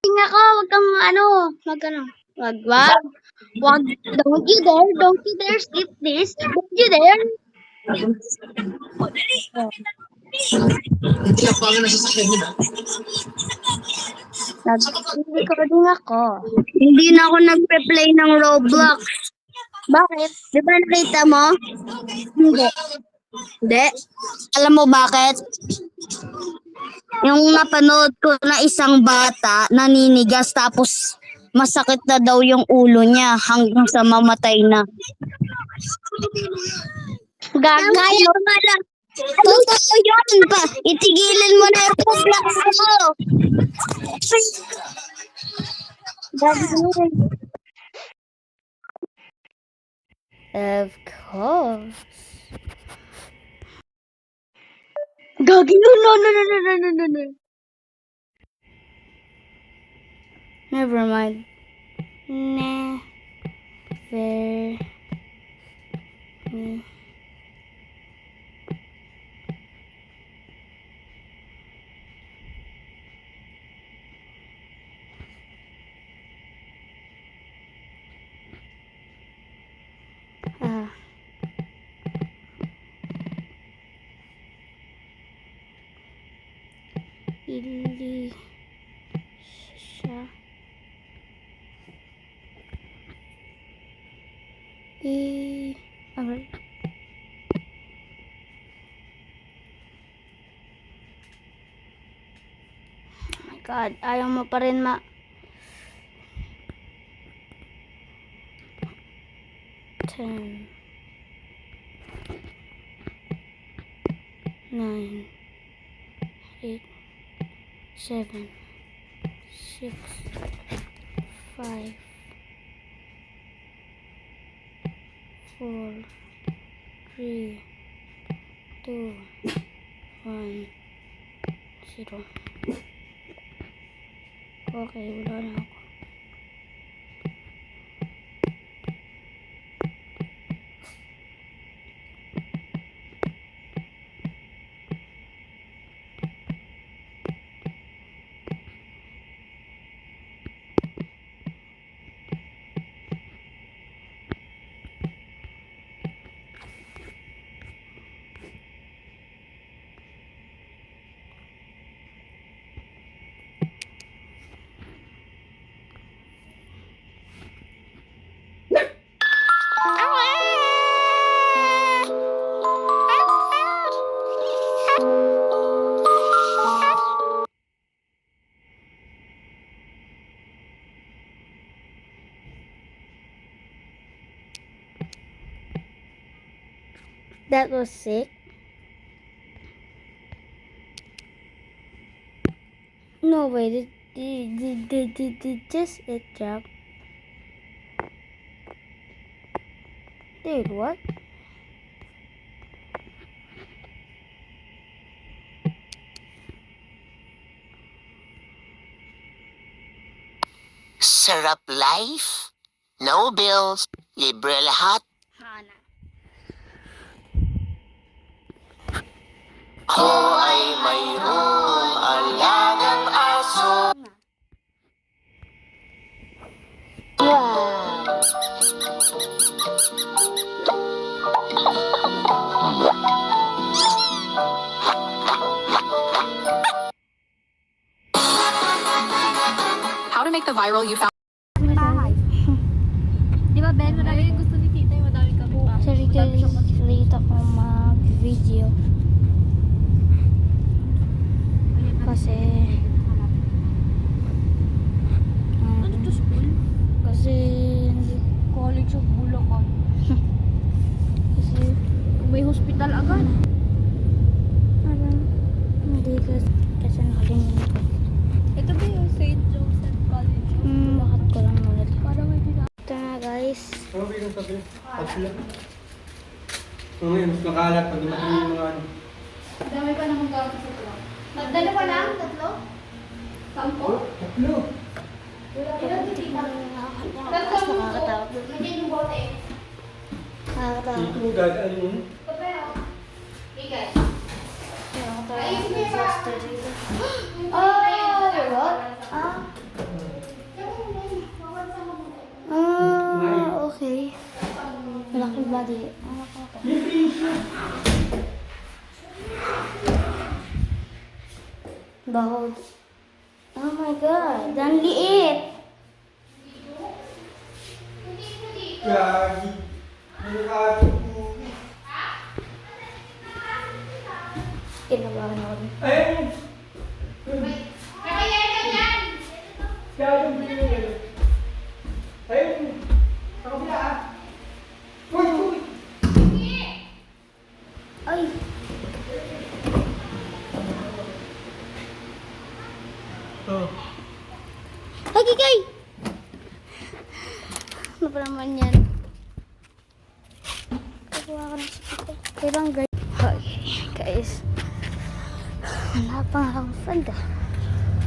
Tingnan ako, wag kang wag, don't you dare skip this, don't you dare. Oh, nag-recording ako. Hindi na ako nagpe-play ng Roblox. Bakit? Di ba nakita mo? Hindi. Hindi. Alam mo bakit? Yung napanood ko na isang bata naninigas tapos masakit na daw yung ulo niya hanggang sa mamatay na. Gagaya. Totoo yun pa. Itigilan mo na yung Roblox mo. Of course. Gagi, no. Never mind. Never. Ah. Ili siya. Okay. Oh my God, ayaw mo pa rin 10, 9, 8, 7, 6, 5, 4, 3, 2, 1, 0. Okay, wala na ako. That was sick. No way, did just it drop? Dude, what? Sarap life, no bills, libre lahat. Hana. Ako ay mayroong alagang aso. Wow. How to make the viral you found. Di ba, Ben? Madami gusto ni tita yung madami kami pa. Late ako mag-video. Kasi... ano to school? Kasi... College of Bulacan. Kasi... may hospital agad. Hindi kasi nakalimutan ko. Ito ba yung St. Joseph College of Bulacan? Bakit ko lang ulit. Parang may ito na guys. Ano ba yung sabi? Tatlo. Ngayon, mas makalat pag dumating yung mga ano. Dami pa naman gawin sa vlog. Dalawa lang? Tatlo? Sampo? Tatlo. Ilan titita? Tapos nakakatawag. Nandiyan yung bote. Nakakatawag. Ito, gagaan yun. Papel. Bigas. Nakakatawag. Disaster dito. Oh, what? Ah, Daddy, ano ka to? Bahod. Oh my God, ang liit. Gagi. Delikado po. Kinabahan ako rin. Ayun! Gagi mo yun. Ayun! Sa kabila ah! Uy! Uy! Ay! Oh. Hagigay! Ano pa naman yan? Kagawa ka ng sakit. Kailang guys. Okay, guys. Wala pa nga akong friend ah.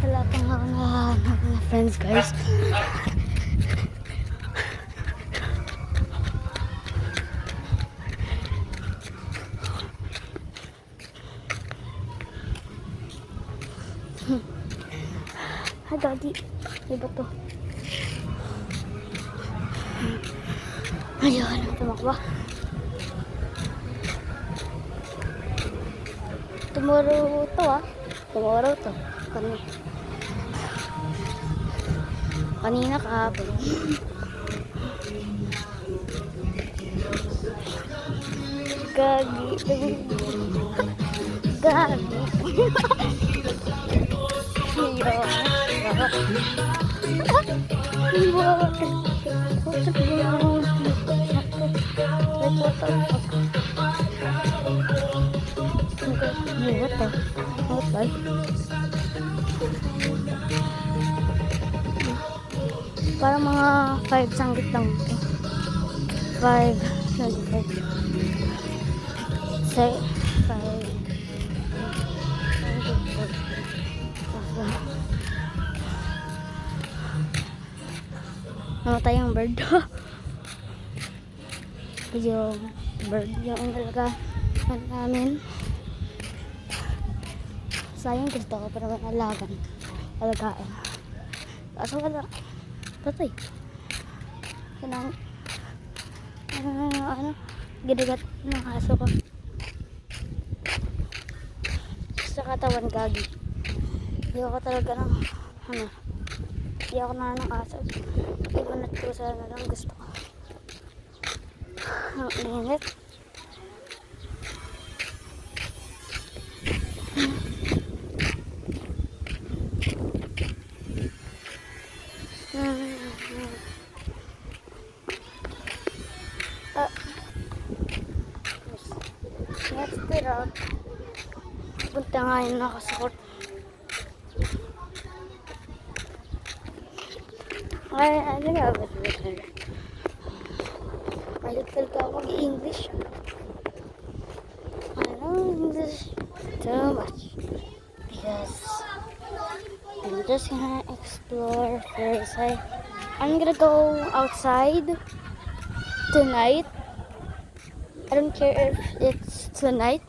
Wala pa nga akong nahanap na friends guys. Hi daddy. Iba to. Ayun, tumakbo. Tomorrow to ah. Tomorrow to. Kanina kahapon. Gagi. Gagi. Parang mga 5 sanggit lang ito. 5, 25. Say, 5. Namatay yung bird. Yung bird yung talaga namin. Sayang gusto ko pero may alagaan. Kaso wala. Patay. Kanang ginagat ng aso ko. Sa katawan gagi. Hindi ako talaga ng hindi ako na ng aso. Ibanat ko sa na lang gusto ko. Ang init. Next route. Punta nga yun nakasakot. Ay, ano nga ba? Malital ka ako mag-English. I know English too much. Because I'm just gonna explore first. I'm gonna go outside tonight. I don't care if it's tonight.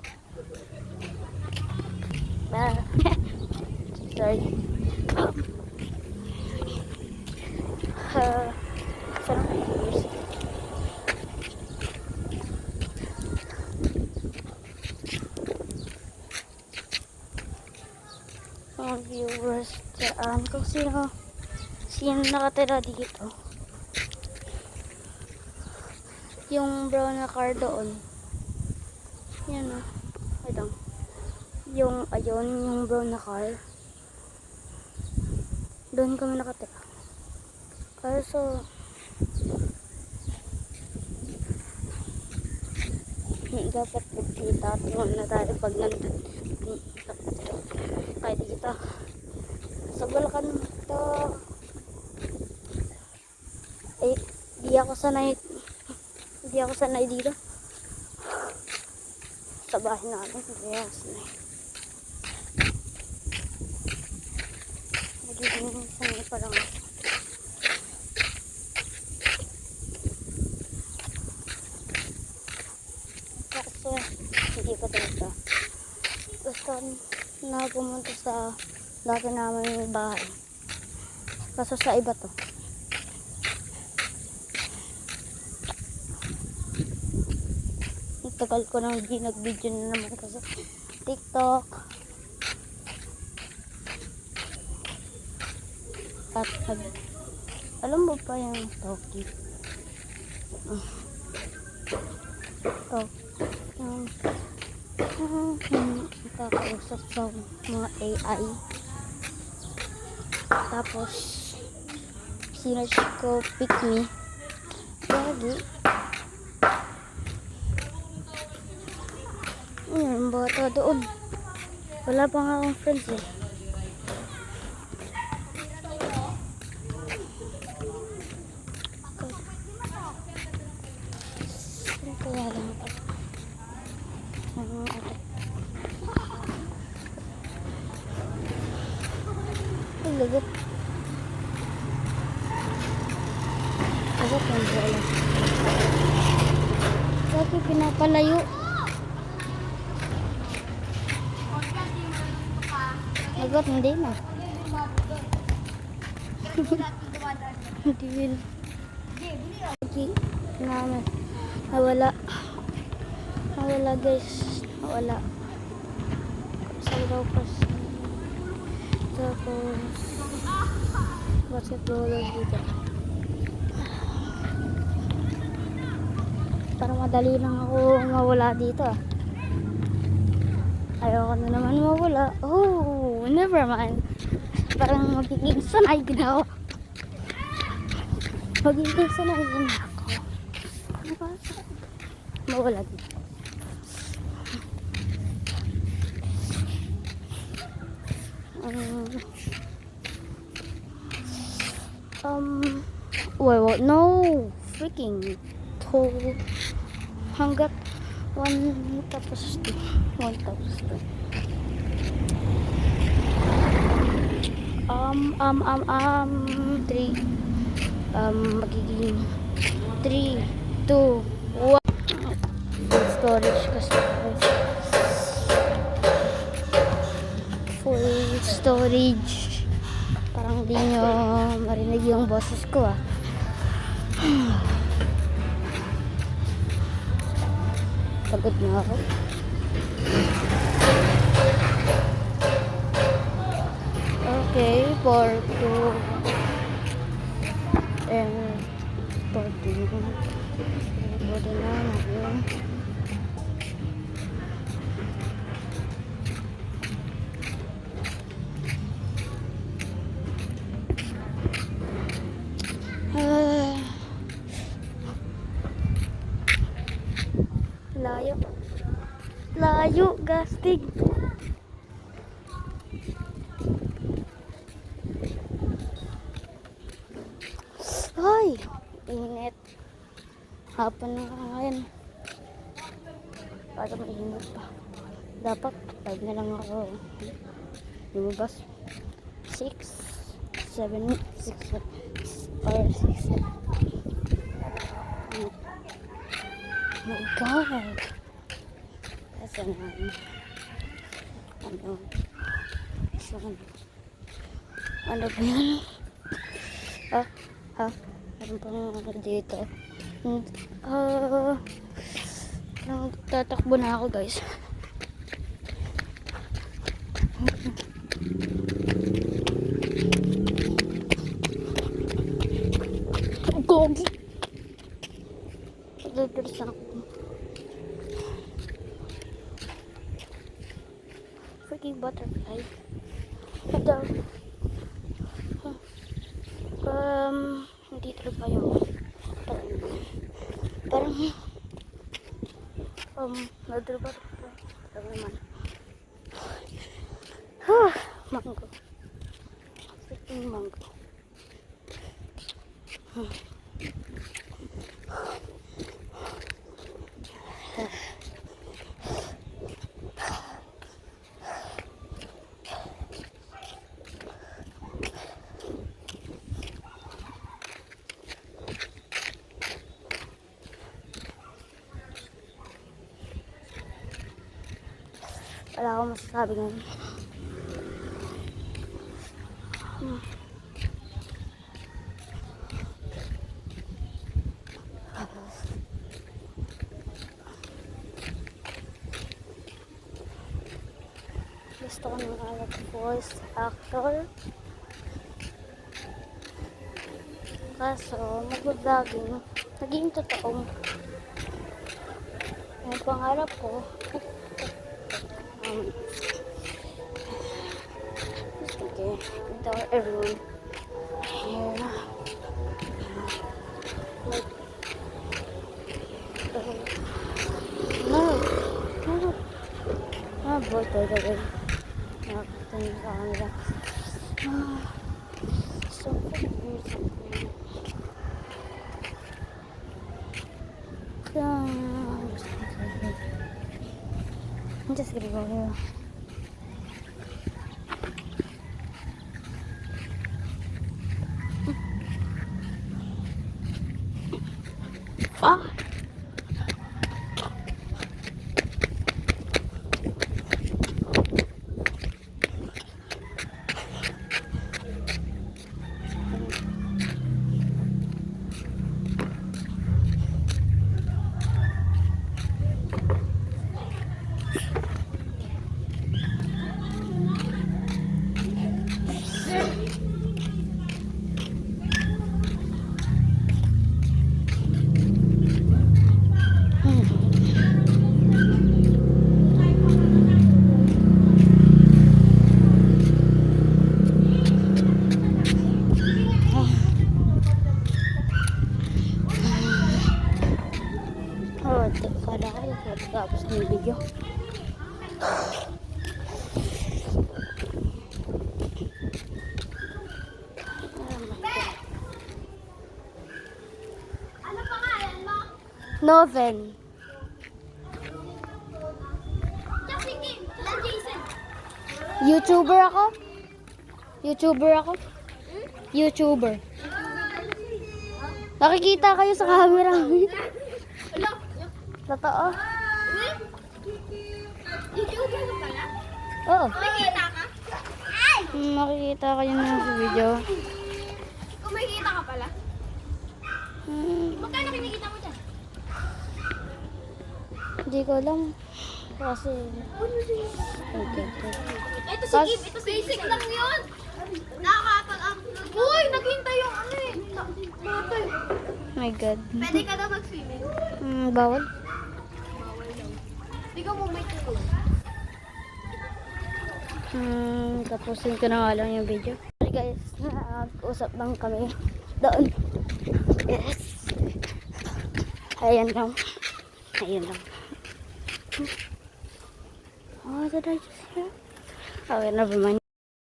Sorry. Mga viewers dyan kung sino nakatira dito. Yung brown na car doon. Yan o. Ito. Yung ayun, yung brown na car. Doon kami nakatira. Kaso dapat magkita. Tingnan na tayo pag nandun. Kahit dito. Sa Bulacan to. Eh, di ako sanay dito. Sa bahay namin. Hindi ako sanay. Nagiging sanay pa lang ako. Kasi hindi ko talaga gusto na pumunta sa dati namin yung bahay. Kaso sa iba to. tagal ko nang di nag-video na naman kasi TikTok. At alam mo pa yung Toki? Kakausap sa mga AI. Tapos sinerch ko pick me lagi. Bata doon. Wala pa nga akong friends eh. Kaya lang pa. Ay, lagot. Lagot ang bola. Sabi pinapalayo. Lagot, hindi na. Hindi na. Namin. Nawala guys, nawala sa Europas. Tapos basketballers dito. Para madali lang ako mawala dito ah. Ayoko na naman mawala. Oh, never mind. Parang magiging sanay din ako. Magiging sanay din ako. Ano ba? Mawala dito. Wait, no, freaking two, hanggat 1 tapos 2, 1 tapos 2. Three, magiging 3, 2, 1. Storage kasi guys. Full storage. Parang di nyo marinig yung boses ko ah. Pagod na ako. Okay, 4, 2 and 14. Pwede na natin. Layo, gastig. Ay, init. Hapon na ngayon. Para mainit pa. Dapat 5 na lang ako lumabas. 6, 7, 6 or 6. Oh my God. Saan ano ba yan? Ano bang ano dito? Tatakbo na ako guys. Gogi! Pagdadars ako. Freaking butterfly. Ito. Hindi talaga yung parang another butterfly. Ito naman. Mango. Freaking mango. Wala akong masasabi ngayon. gusto ko ng voice actor. Kaso, mag-vlogging, naging totoong. Ang pangarap ko, okay, tell everyone here, like, no, boy, nakakita niyo sa kanila. So, I'm just gonna go here. Ah! Oh, kala ko tapos ng video. Ano pangalan mo? Noven. Jessica. Jason. YouTuber ako. YouTuber. Nakikita kayo sa camera. Totoo. YouTuber ka pala? Oo. Kumikita ka? Makikita kayo na sa video. Kumikita ka pala? Magkano kinikita mo dyan? Hindi ko alam. Kasi... Okay. Ito si Kim, ito si Basic lang yun. Nakakapag-upload. Uy, naghintay yung ano eh. Tatay. My God. Pwede ka daw mag-swimming. Bawal. Hindi ka mo may tulog. Tapusin ko na nga lang yung video. Sorry guys, nag-usap lang kami doon. Yes. Ayan lang. Oh, did I just hear? Okay, never mind.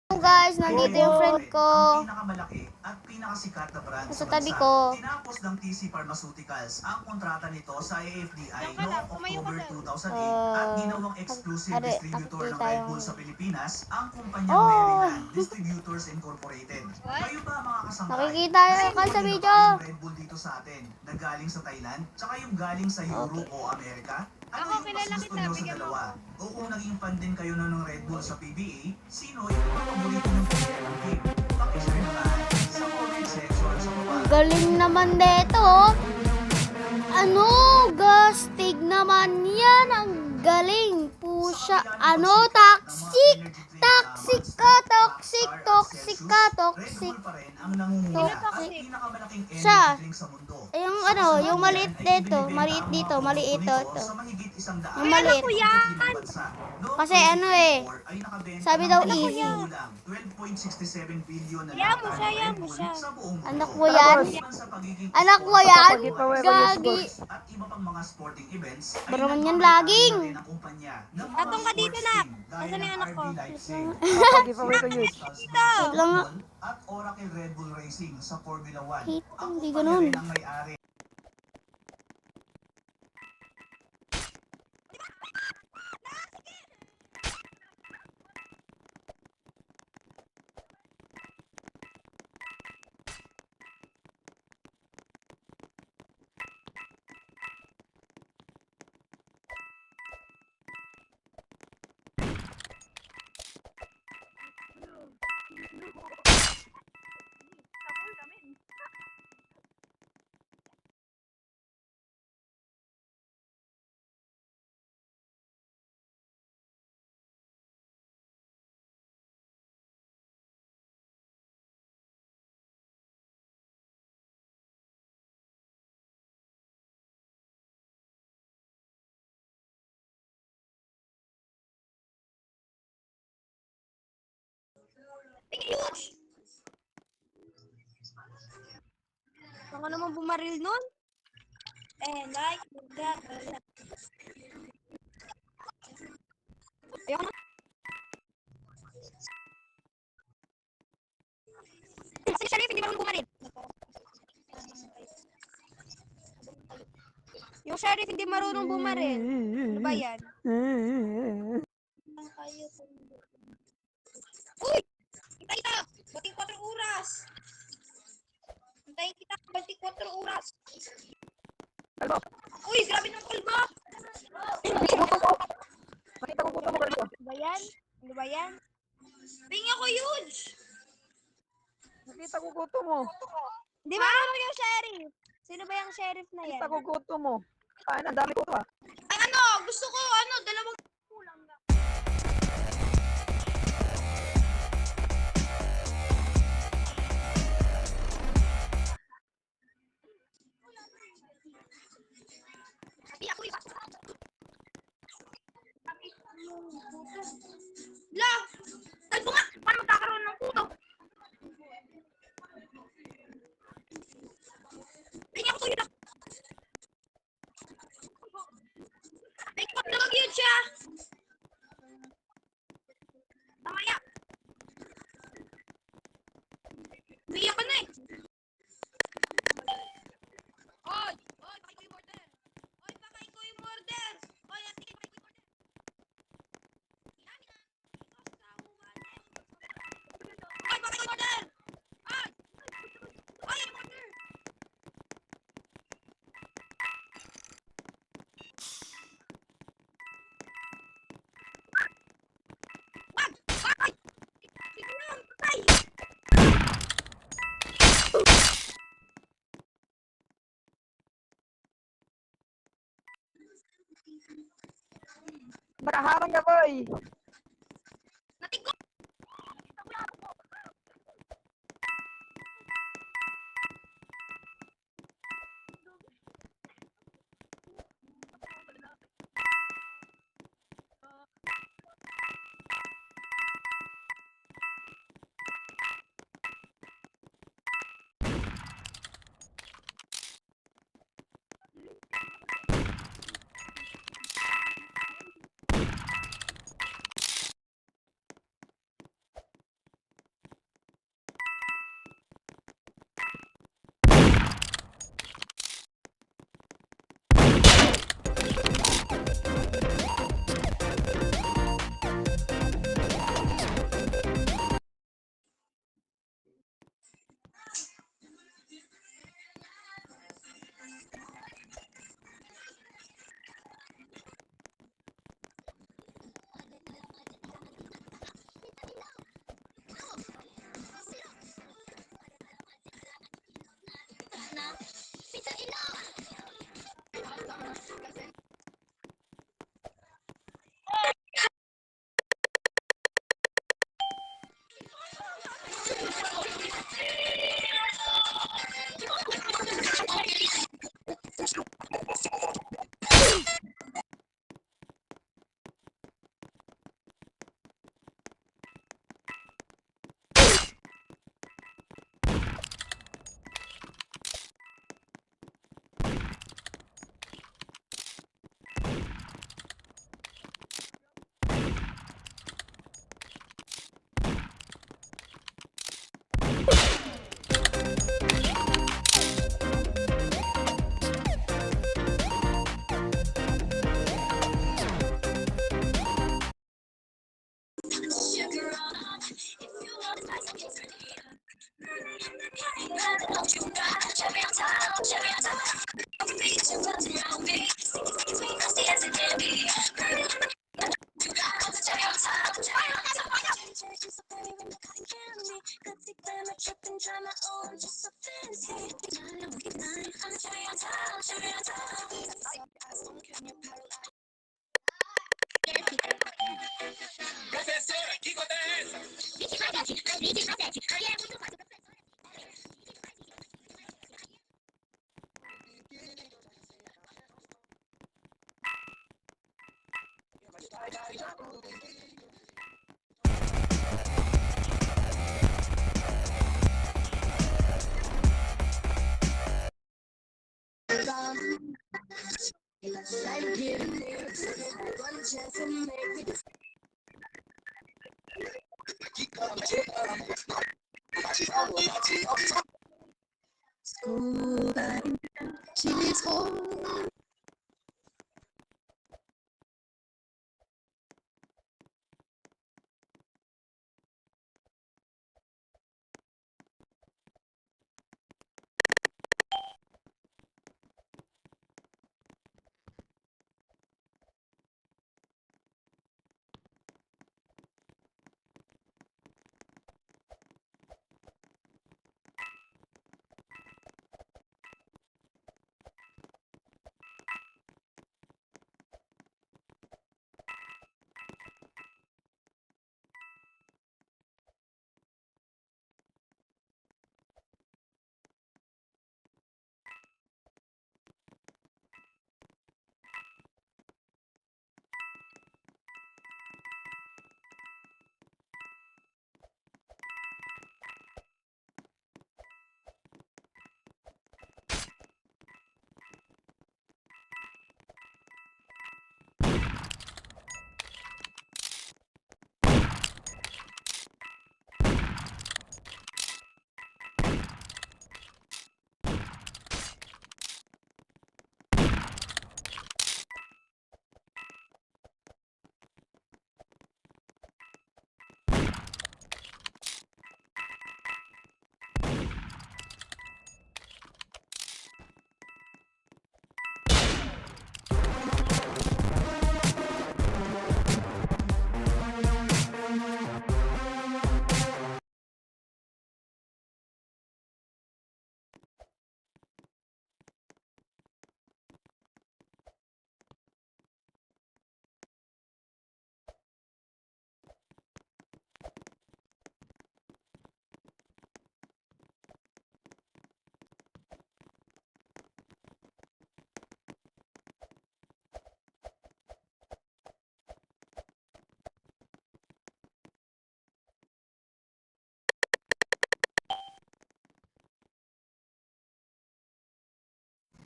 So guys, nandito yung friend ko. Ang pinakamalaki at pinakasikat na brand Sa sa tabi bansa. ko. Tinapos ng TC Pharmaceuticals ang kontrata nito sa AFDI noong October 2008 at ginawang exclusive Are, distributor ng nakikita Red yung- Bull sa Pilipinas ang kumpanyang Oh! Maryland Distributors Incorporated. Kayo ba mga kasangkay? Nakikita ka sa Narinig video. ba yung Red Bull dito sa atin na galing sa Thailand tsaka yung galing sa Europe o Amerika? Ano yung mas gusto nyo sa dalawa? O kung naging fan din kayo na ng Red Bull sa PBA, sino yung mga paborito ng player ng game? Pakishare naman sa comment section sa baba. Galing naman dito, oh. Ano, gastig naman yan. Ang galing. Pusha. Ano, toxic. Toxic ka, toxic ka, toxic. Red Bull pa rin ang nangunguna at Toxic. pinakamalaking Siya. energy drink sa mundo. Yung ano, yung maliit dito, maliit dito, maliit ito. Yung maliit. Kasi ano eh, sabi daw easy. 12.67 billion na Yan mo siya, yan mo siya. sa buong Anak mundo. mo yan? Sa pagiging Anak mo yan? Gagi. at iba pang mga sporting events ay Baro man yan nagmamayari laging. na rin ang kumpanya ng mga Tatong ka dito, sports nak. team gaya Nasaan ng yung anak ko? RB Leipzig, Wait lang nga. at Oracle Red Bull Racing sa Formula 1. Hit, Ang hindi kumpanya ganun. rin ang may-ari. Baka naman bumaril nun. Like that. Ayoko na. Si Sheriff, hindi marunong bumaril. Yung Sheriff, hindi marunong bumaril. Ano ba yan? Uy! Hintay kita! Bating 4 oras! Hintayin kita! Bating 4 oras! Uy! Grabe ng kalbo! Ano ba yan? Ano ba yan? Ping ako huge! Nakita ko gusto mo. Di ba ano yung sheriff? Sino ba yung sheriff na yan? Nakita ko gusto mo. Ay, ang dami ko to ah. Ay ano? Gusto ko ano? Dalawang kulang na. Sabi ako iba. La! Talbo nga! Paano magkakaroon ng puto? Tingnan ko tuyo na! Ay, paglawag yun siya! Tamaya! Umiyak ka na eh! Oy! Oy! Pakay ko yung order! Oy! Pakay ko yung order! Oy! Sige! Pakay ko yung order! Ihami na! Oy! Pakay ko yung order! Oy! Oy! Yung order! Wag! Ay! Sige lang! Patay! Nakaharang ka boy. Nating ko!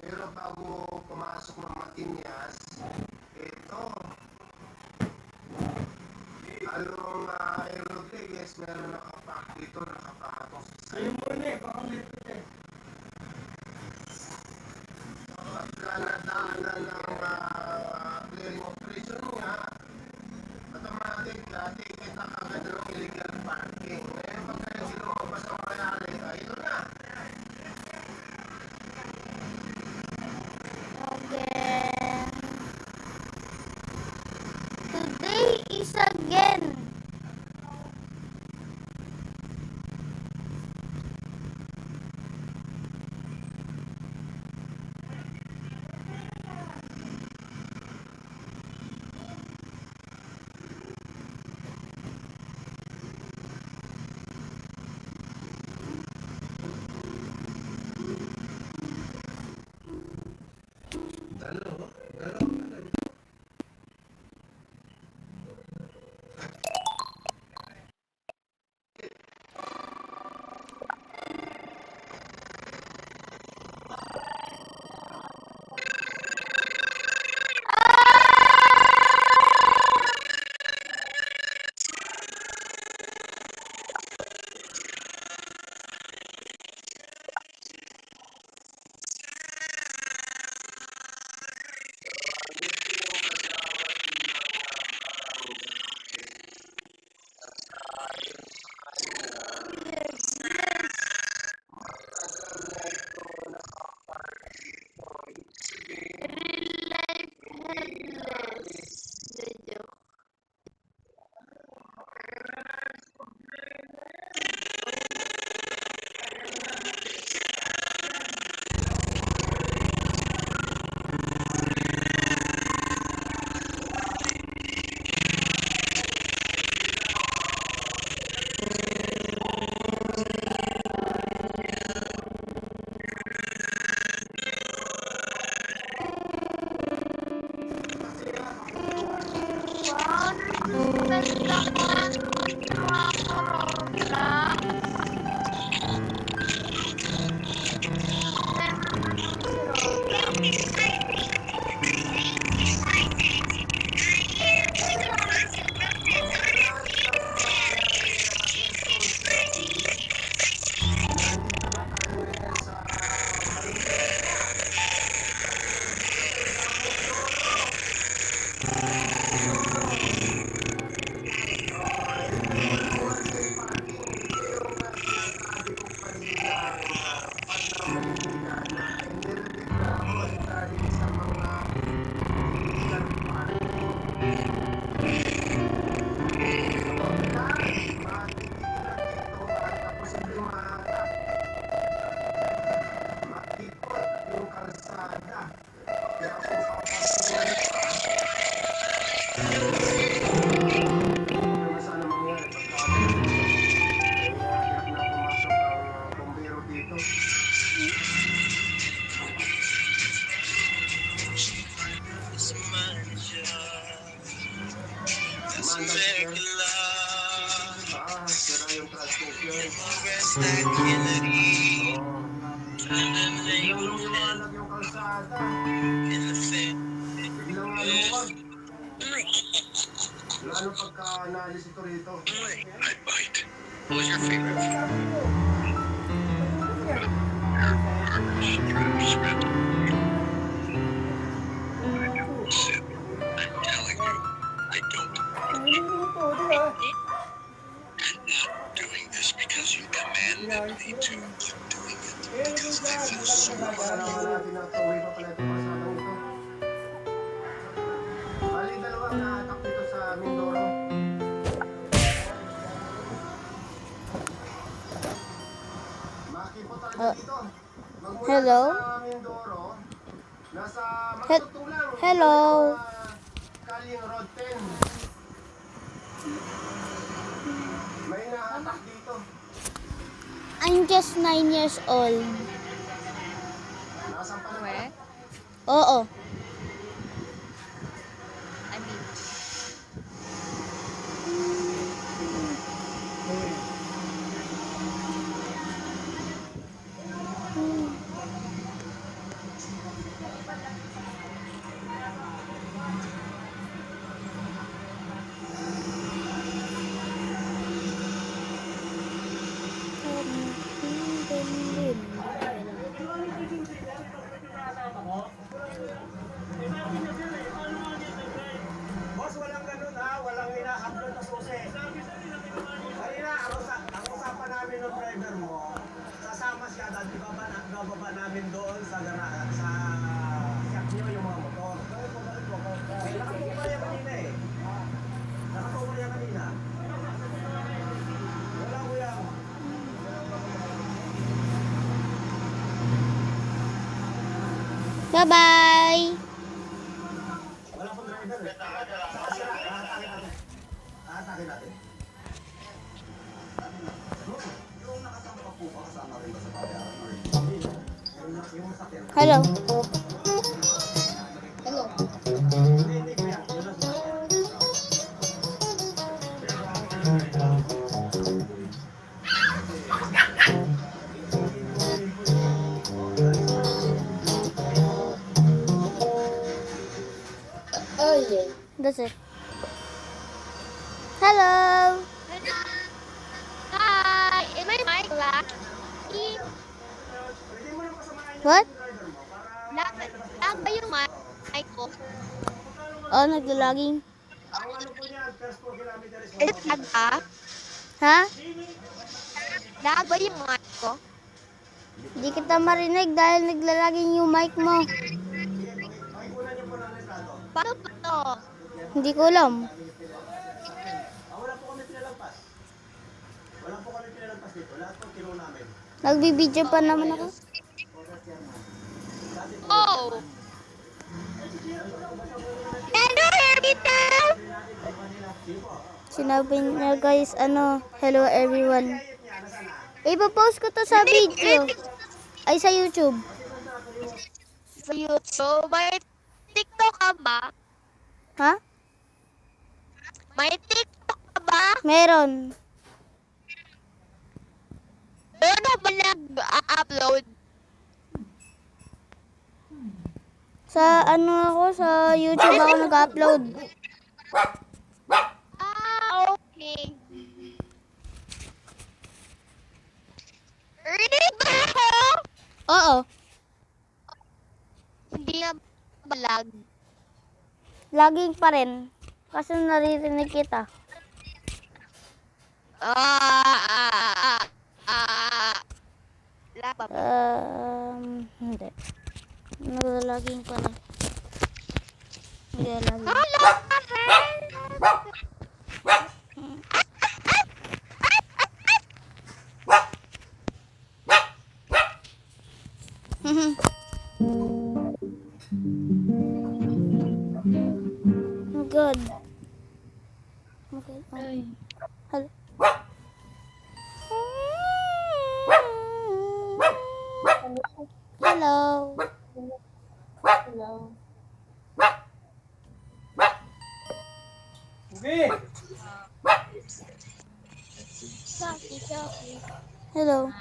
Pero bago pumasok ng Matinyas, ito, along Rodriguez, meron nakapak dito, nakapakatong sa side. Ayun mo na eh, baka may puti. Pagka nadaanan ng clearing operation niya, automatic, ticket na kagad ng illegal parking. Ngayon, pagka yung sinumabas ang mayari, ito na. Again. Today is again. Sira yung transmission. Biglang lumiwanag yung kalsada. Biglang lumuwag. Lalo pagka naalis ito rito. Pagkalaman natin na ito, may pa pala itong kalsadang ito. Bali, dalawang naatak dito sa Mindoro. Makipot talaga dito. Magmula hello? sa Mindoro, nasa He- magtutong lang. hello? Kaling Road 10. May naatak dito. I'm just 9 years old. Nasaan pa naman? Oo. Boss, walang ganun ha. Walang hinahablot na susi. Kanina, ang usapan namin ng driver mo, sasama siya dahil bababa namin doon sa garahan, sa shop niyo yung mga motor. Nakapupa yan kanina eh. Nakapupa yan kanina. Wala ko yan. Bye-bye. Wala pong driver eh. Atake natin. Atake natin. Yung nakasama po ba kasama rin ba sa babayaran? Yung sakyan. Hello. Hindi ko yan. Yun ang sakyan. That's it. Hello. Hi! Am I mic lock? What? Lock ba yung mic ko? Oh, naglalaging. Is it lag ba? Ha? Lag ba yung mic ko? Di kita marinig dahil naglalaging yung mic mo. Paano ba to? Hindi ko alam. Wala po kami pinalampas. Wala po kami pinalampas dito. Lahat po kinuha namin. Nagbibideo pa naman ako. Oh! Can you hear me now? Sinabi niya guys, hello everyone. Ipopost ko to sa video. Ay, sa YouTube. Sa YouTube, may TikTok ka ba? Ha? May TikTok ka ba? Meron. Doon na ba nag-upload? Sa sa YouTube ako nag-upload. Okay. Rinig ba ako? Oo. Hindi na balag. Laging pa rin. Kasi naririnig kita. Lag ba? Hindi. Naglalaging pa rin. Naglalaging. Hello, friend! Oh God. Okay. Hello. Hello. Okay. Hello.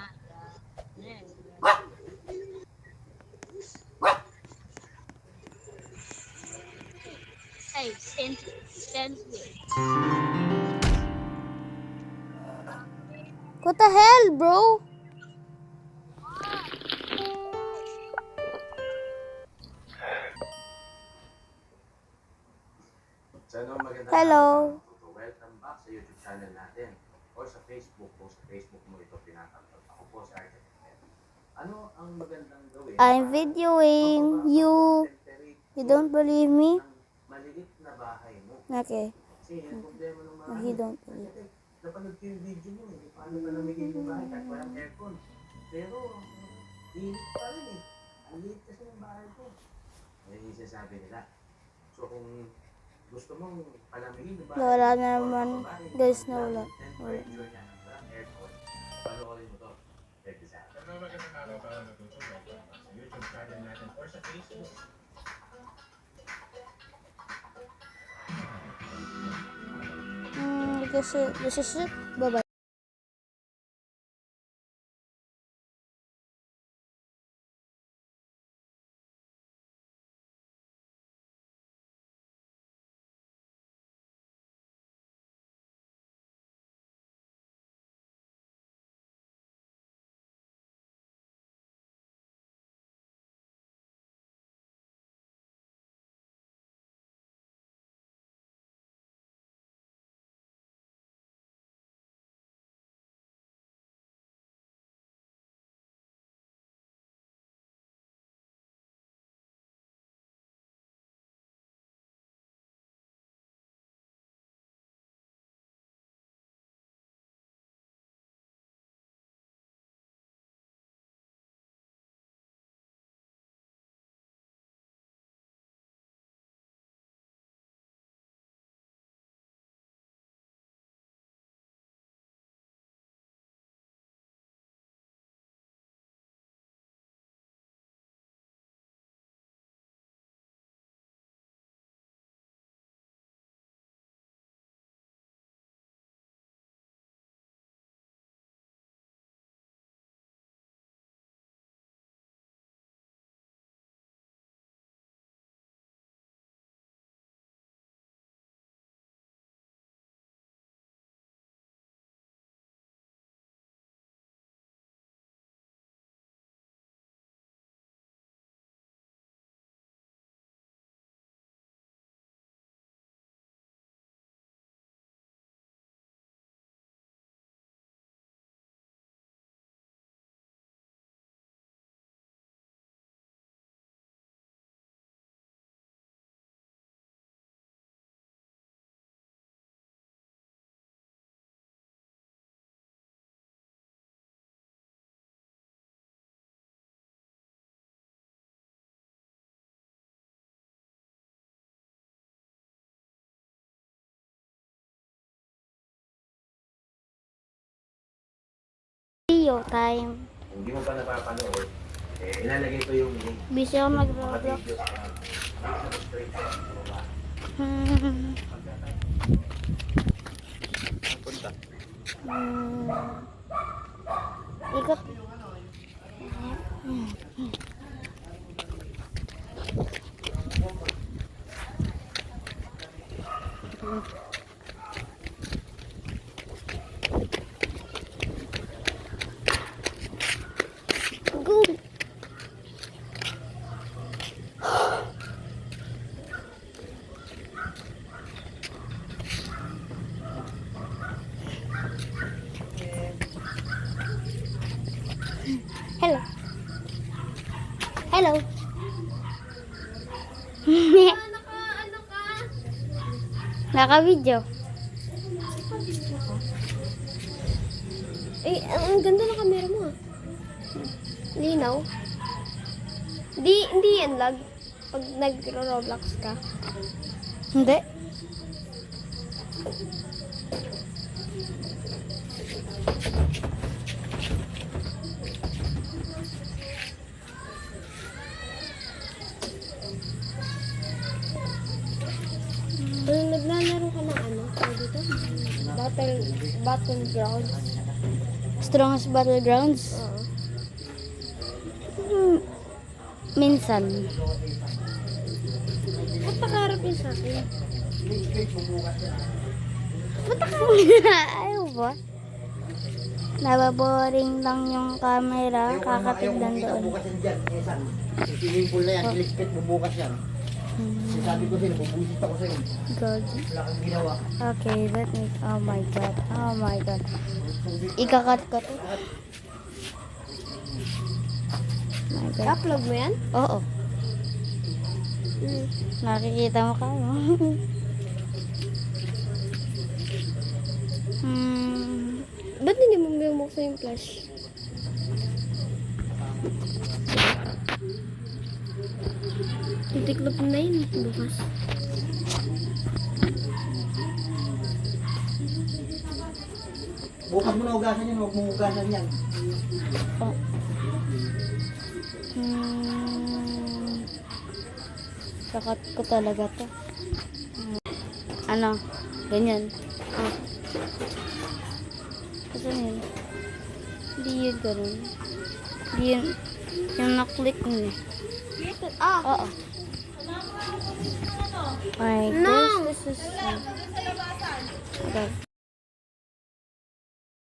What the hell, bro? Hello. Welcome back sa YouTube channel natin or sa Facebook kung sa Facebook mo ito pinapanood. Ako po si Arthur. Ano ang magandang gawin? I'm videoing you. You don't believe me? Maliit na bahay mo. Okay. Kasi yung problema ng mga He don't believe. napanood ko yung video mo eh. Paano palamigin yung bahay kahit walang aircon. Pero, init pa rin eh. Ang liit kasi ng bahay ko. Yan yung sinasabi nila. So kung gusto mong palamigin yung bahay, Wala na naman. Guys, na wala. temperature niya, walang aircon, panoorin mo to. Check this out. Sa YouTube channel natin or sa Facebook. This is it. Bye-bye. Video time. Kung hindi mo pa napapanood, ilalagay ko yung link. Busy ako Mga mag-roblox. videos na subscribe sa baba. Ikot. Go. Hello. Hello. Ano ka? Naka-video. Eh, ang ganda ng camera mo ah. Linaw. Hindi yan lag. Pag nag-Roblox ka. Hindi. battlegrounds. Strongest battlegrounds? Oo. Minsan. Ba't nakaharap yun sa akin? Ayaw ba? Nababoring lang yung camera, kakatignan doon. Bukas yan dyan, Esan. Yung swimming pool na yan, clickbait mo bukas yan. Sabi ko sa'yo, nabubusit ako sa'yo. God. Wala kang ginawa. Okay, let me, oh my god, oh my god. Ikakat ko to. My god. Upload mo yan? Oo. Nakikita mo ka, no? Ba't hindi mo bumuksan yung flash? Titiklop na yun bukas. Bukas mo na hugasan yan, huwag mo hugasan yan. Sakat ko talaga to. Ano? Ganyan. Kasi yun. Hindi yun ganun. Hindi yun. Yung na-click mo eh. Oo. My No. this is... Okay.